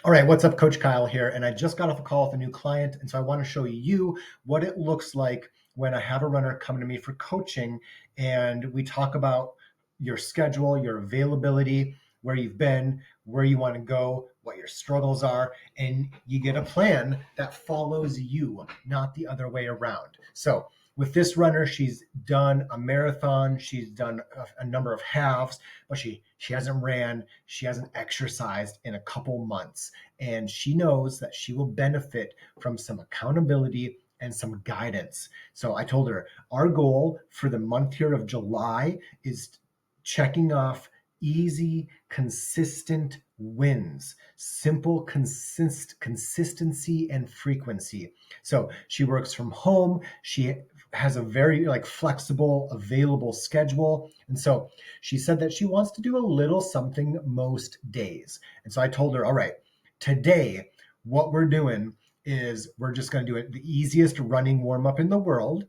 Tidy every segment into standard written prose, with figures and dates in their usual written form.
All right, what's up, Coach Kyle here. And I just got off a call with a new client. And so I want to show you what it looks like when I have a runner come to me for coaching. And we talk about your schedule, your availability, where you've been, where you want to go, what your struggles are. And you get a plan that follows you, not the other way around. So with this runner, she's done a marathon, she's done a number of halves, but she hasn't ran, she hasn't exercised in a couple months, and she knows that she will benefit from some accountability and some guidance. So I told her our goal for the month here of July is checking off easy, consistent wins, simple consistency and frequency. So she works from home. She has a very flexible, available schedule. And so she said that she wants to do a little something most days. And so I told her, all right, today, what we're doing is we're just going to do it the easiest running warm up in the world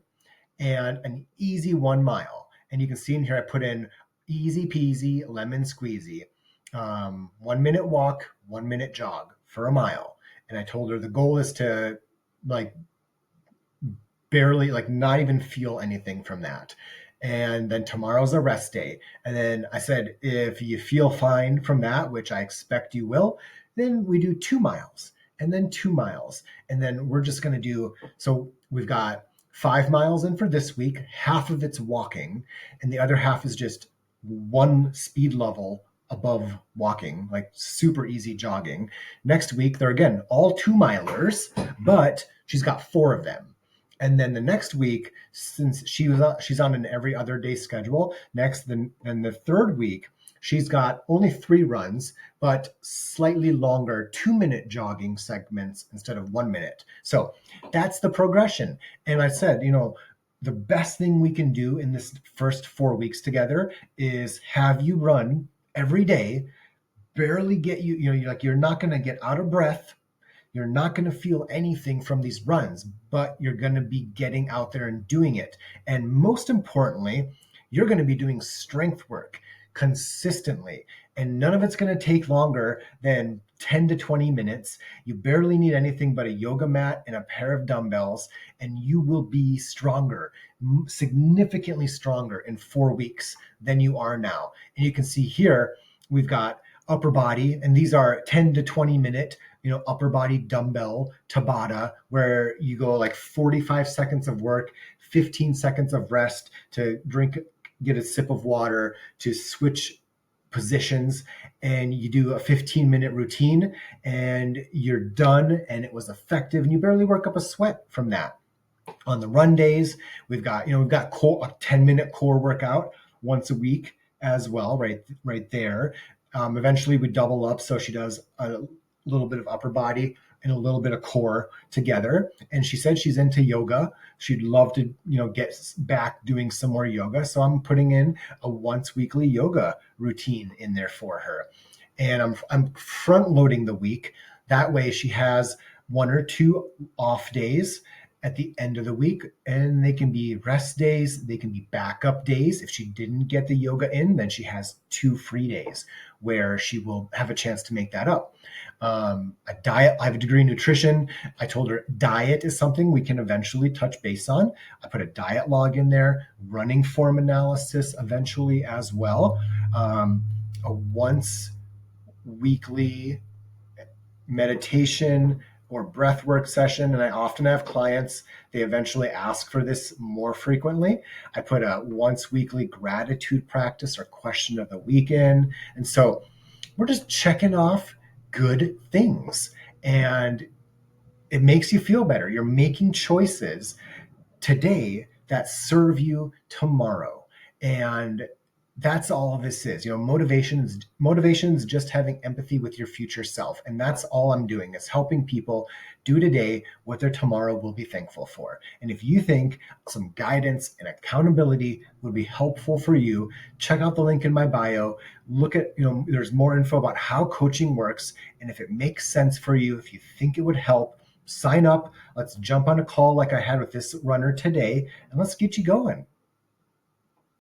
and an easy 1 mile. And you can see in here, I put in easy peasy, lemon squeezy, 1 minute walk, 1 minute jog for a mile. And I told her the goal is to like barely, not even feel anything from that. And then tomorrow's a rest day. And then I said, if you feel fine from that, which I expect you will, then we do 2 miles and then 2 miles. And then we're just going to do, so we've got 5 miles in for this week. Half of it's walking, and the other half is just one speed level above walking, like super easy jogging. Next week, they're again all 2 milers, but she's got 4 of them. And then the next week, since she's on an every other day schedule, then the third week, she's got only 3 runs, but slightly longer 2 minute jogging segments instead of 1 minute. So that's the progression. And I said, the best thing we can do in this first 4 weeks together is have you run every day, barely get you're not going to get out of breath. You're not going to feel anything from these runs, but you're going to be getting out there and doing it. And most importantly, you're going to be doing strength work consistently. And none of it's going to take longer than 10 to 20 minutes. You barely need anything but a yoga mat and a pair of dumbbells, and you will be stronger, significantly stronger in 4 weeks than you are now. And you can see here, we've got upper body, and these are 10 to 20 minute upper body dumbbell Tabata, where you go like 45 seconds of work, 15 seconds of rest to get a sip of water, to switch positions, and you do a 15-minute routine and you're done, and it was effective, and you barely work up a sweat from that. On the run days, we've got a 10-minute core workout once a week as well, right there. Eventually we double up, so she does a little bit of upper body and a little bit of core together. And she said she's into yoga. She'd love to, get back doing some more yoga. So I'm putting in a once weekly yoga routine in there for her. And I'm front loading the week. That way she has 1 or 2 off days at the end of the week, and they can be rest days, they can be backup days. If she didn't get the yoga in, then she has 2 free days where she will have a chance to make that up. A diet, I have a degree in nutrition. I told her diet is something we can eventually touch base on. I put a diet log in there, running form analysis eventually as well. A once weekly meditation or breath work session. And I often have clients, they eventually ask for this more frequently. I put a once weekly gratitude practice or question of the week in. And so we're just checking off good things, and it makes you feel better. You're making choices today that serve you tomorrow. And that's all this is. Motivation is just having empathy with your future self. And that's all I'm doing, is helping people do today what their tomorrow will be thankful for. And if you think some guidance and accountability would be helpful for you, check out the link in my bio. Look at, there's more info about how coaching works. And if it makes sense for you, if you think it would help, sign up. Let's jump on a call like I had with this runner today, and let's get you going.